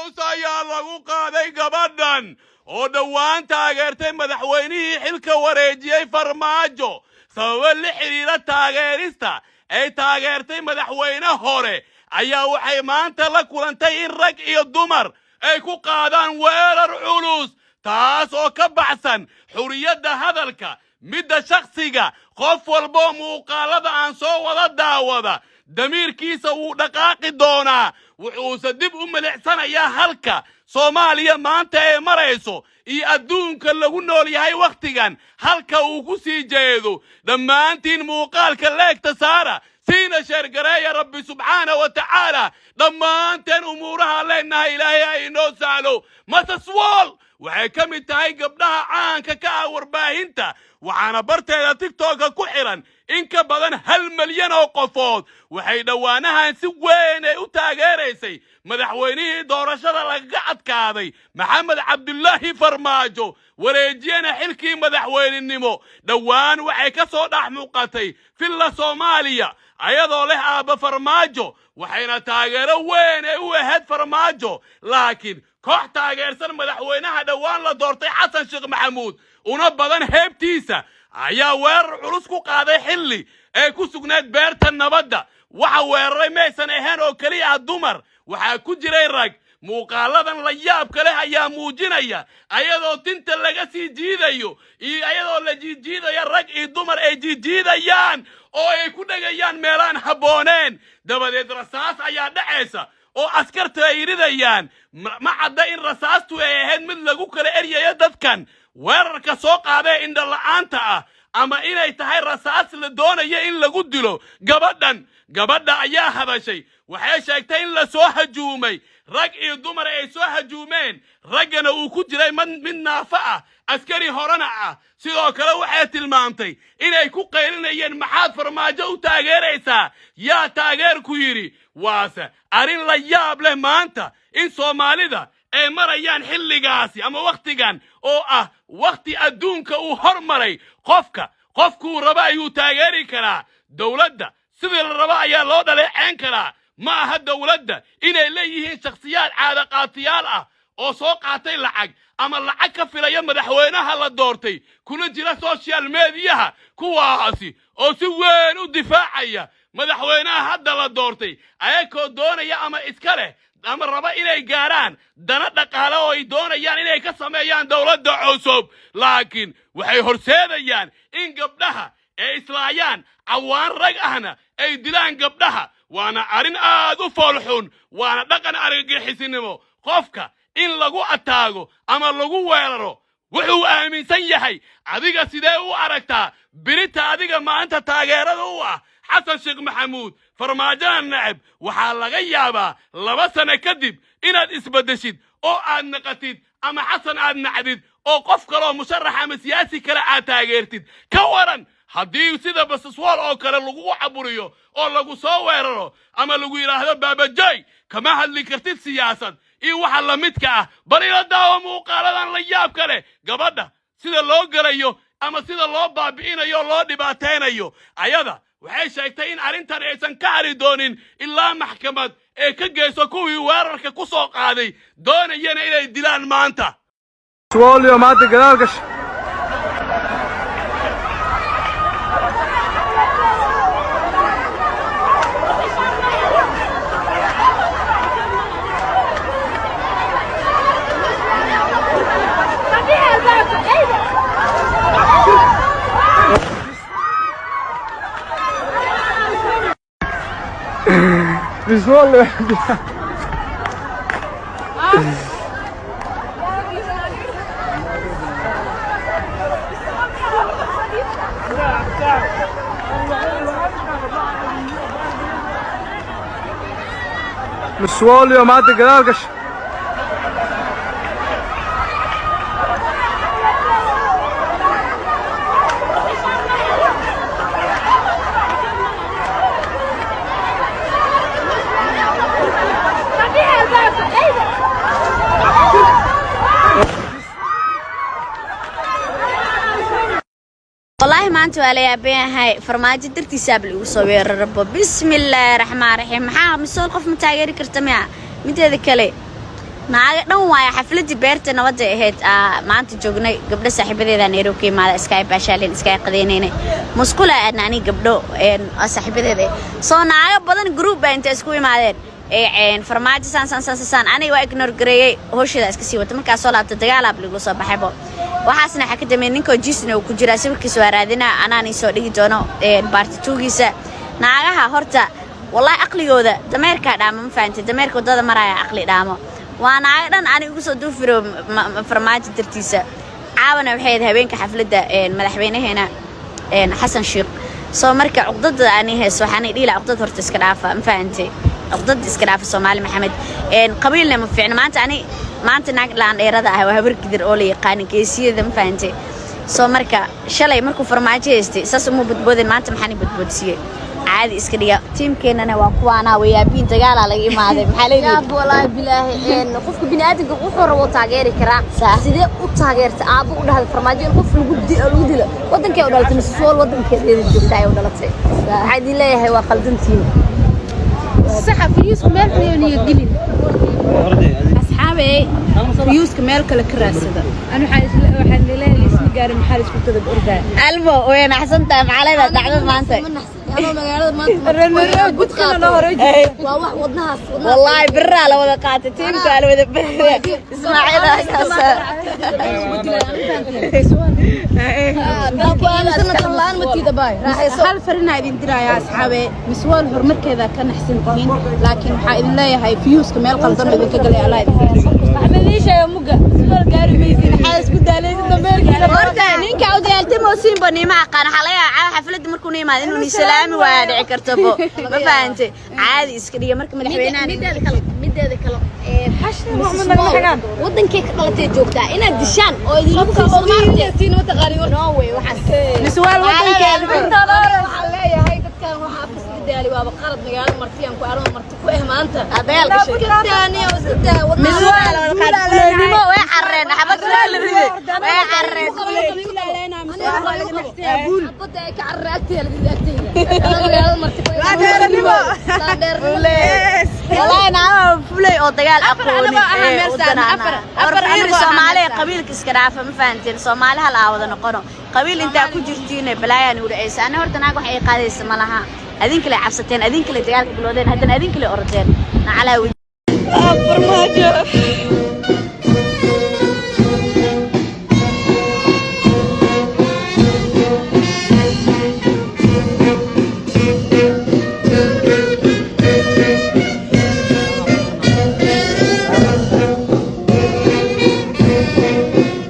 culus ayaa lagu qaaday gabadhan oo dhawaan taageertay madaxweynihii xilka wareejiyay Farmaajo sabab la xiriira taageerista ay taageertay madaxweyne hore ayaa waxay maanta la kulantay in rag iyo dumar ay ku qaadaan weerar culus taas oo ka baxsan xuriyadda hadalka midda shakhsiga qof walba muuqaalada aan soo wada daawada damiirkiisa wuu dhaqaaqi doonaa wuxuuse dib u milicsanayaa halka Soomaaliya maanta ay marayso iyo adduunka lagu nool yahay waqtigan halka uu ku sii jeedo dhammaantiin muuqaalka leegta saara siina sheergareeya rabbi subxaanahu wa tacaala dhammaanteen umuuraha leenahay ilaahay inoo sahlo masaswal waxay ka mid tahay gabdhaha caanka ka ah warbaahinta waxaana barteeda TikTok ku xiran in ka badan 1 milyan oo qofood waxay dhawaanahan si weyn u taageeraysay madaxweynihii doorashada laga adkaaday Maxamed Cabdullaahi Farmaajo wareejiyana xilkii madaxweynenimo dhawaan waxay ka soo dhax muuqatay filla Soomaaliya ayadoo leh aaba Farmaajo waxayna taageero weyn u ahayd Farmaajo laakiin koox taageersan madaxweynaha dhawaan la doortay Xasan Sheekh Maxamuud una badan heebtiisa ayaa weerar culus ku qaaday xilli ay ku sugnayd beerta nabadda waxa weeraray meesan ahayn oo kaliya dumar waxa ku jiray rag muuqaaladan la yaab kale ayaa muujinaya ayadoo tinta laga sii jiidayo iyo ayadoo la jiidayo rag iyo dumar ay jiidayaan oo ay ku dhagayaan meelaan habooneen dabadeed rasaas ayaa dhacaysa oo askarta ay ridayaan ma cadda in rasaastu ay ahayd mid lagu kala eryayo dadkan weerarka soo qaaday indha la'aanta ah ama inay tahay rasaas la doonayo in lagu dilo gabadha ayaa hadashay waxay sheegtay in la soo hajuumay rag iyo dumar ay soo hajuumeen ragana uu ku jiray mid naafa ah askari horena ah sidoo kale waxay tilmaamtay inay ku qaylinayeen maxaad Farmaajo u taageeraysaa yaa taageer ku yiri waase arin la yaab leh maanta in Soomaalida ay marayaan xilligaasi ama waqtigan oo ah waqti adduunka uu hormaray qofku raba ayuu taageeri karaa dawladda sidii la raba ayaa loo dhaleeceyn karaa ma aha dawladda inay leeyihiin shakhsiyaad caada qaatiyaal ah oo soo qaatay lacag ama lacag ka filaya madaxweynaha la doortay kuna jira social media kuwaasi oo si weyn u difaacaya madaxweynaha hadda la doortay ayagoo doonaya ama iska leh ama raba inay gaaraan dana dhaqaale oo ay doonayaan inay ka sameeyaan dawladda cusub laakiin waxay horseedayaan in gabdhaha ay islaayaan cawaan rag ahna ay dilaan gabdhaha waana arin aad u foolxun waana dhaqan argagixisinimo qofka in lagu ataago ama lagu weeraro wuxuu aaminsan yahay adiga sidee u aragtaa birita adiga maanta taageerada u ah Xasan Sheekh Maxamuud Farmaajo nacab waxa laga yaabaa 2 sano kadib inaad isbedeshid oo aad naqatid ama Xasan aad nacdid oo qof kale oo musharax ama siyaasi kale aad taageertid ka waran haddii sida basaswal oo kale lagu caburiyo oo lagu soo weeraro ama lagu yiraahdo baabajay kama hadli kartid siyaasad iyo waxa la midka ah bal ila daawo muuqaaladan la yaab kale gabadha sida loo galayo ama sida loo baabi'inayo loo dhibaateynayo ayada waxay sheegtay in arintan aysan ka hari doonin ilaa maxkamad ee ka geyso kuwii weerarka ku soo qaaday doonayana inay dilaan maanta سوالي ما تقدرش بسوالي مسوالي ما تقدرش والله ما أنت ولا يا بين هاي فرماجة درتي سابل وصوير رب بسم الله الرحمن الرحيم محا مسؤول قف متاجر كرتميع متى ذكلي naaga dhan waaya xafladii beerta nabadda ahayd maanta joognay gabdho saaxiibadeeda Nairobi maada iska baashaalin iska qadeynayna musqula aadnaani gabdho saaxiibadeeda soo naaga badan group baa inta isku imaadeen farmaajo san aniga waa ignore gareeyay hooshada iska sii wata markaas soo laabta dagaal aab lagu soo baxaybo waxaasna waxa ka damay ninka jisna uu ku jira sawirkiisa waa raadina anaani soo dhigi doono part 2giisa naagaha horta wallahi aqligooda dameerka dhaama ma fahanti dameerka wadada maraya aqli dhaamo وانا عايدان أنا يقصد دوفرو فرماج ترتيسة عاونا بحيث هبينك حفلة مدحبينه هنا حسن شيق سو مركع عقدد أني هس وحني لي عقدد هرت إسكرافة مفهمتي عقدد إسكرافة سومالي محمد قبيلنا مفعنا ما أنت ناقل عن إرادة وهبر كدر أولي قاني كيسية ذا مفهمتي سو مركع شلي مركو فرماجي استي ساسمو بدبودن ما أنت محني بدبودسيه عادي اسكريا تيم كيننا واقوانا ويابين تقال على ما محلين يا والله بالله ان قفك بني ادم wuxuu rabo taageeri kara sidee u taageerta aabo u dhahay farmaajo qof lagu dilo wadankay u dhalatay Soomaal wadankeeda joogtay u dhalatay waxa idin leeyahay waa qaldantiin saxafiyiis meel xiyaniyo gelin asxaabay fiyuuska meel kale ka raasada anu waxaan leeyahay isma gaarin maxal isku tadab ordaa albo weena xasantaa macalada dhacdad maanta أنا مقالة ما قلت أنا هرجع وواحد ودناها والله برا لو ذا قاتل تيم قالوا ذا برا إسماعيل هل فرنا إذا درايا أصحابي مسوال هرمر كذا كان أحسن فين لكن حائل الله هاي فيوس كمال قلدر إذا كجلي على أعمل ليش يا مجا سوال قاري بيزين حاسس كده عليه الضمير كده horta ninka u diyaaltimo siin bani ma aqaan xalaya xaflad markuu nimaad inuu salaami waa dhici kartabo ma fahanti caadi iska dhiga marka madaxweynaha mideeda kale wadankay ka dhalatay joogtaa inaad dishaan oo idinku Soomaaliyeed ma taqaaniin no way waxaas مسوال wadankeeda waxaan leeyahay dadkan waxa afkiska daali waa qarad magaalada martiyan ku aroon marti ku maanta adeel daaniyo sida مسوال qaadnimo way xarreen xabad la riday way xarreen abada ka carraatay magaalada marti ku والله أنا فلي أو دجال أقولي أفر Soomaaliya qabiilka iska dhaafa ma fahanteen Soomaaliya hal aawada noqono qabiil inta ku jirtiin balaayaan u dhacaysa ana horta naag wax ay qaadaysa malaha adin kale cabsateen adin kale dagaalka bilowdeen haddana adin kale ordeen nacala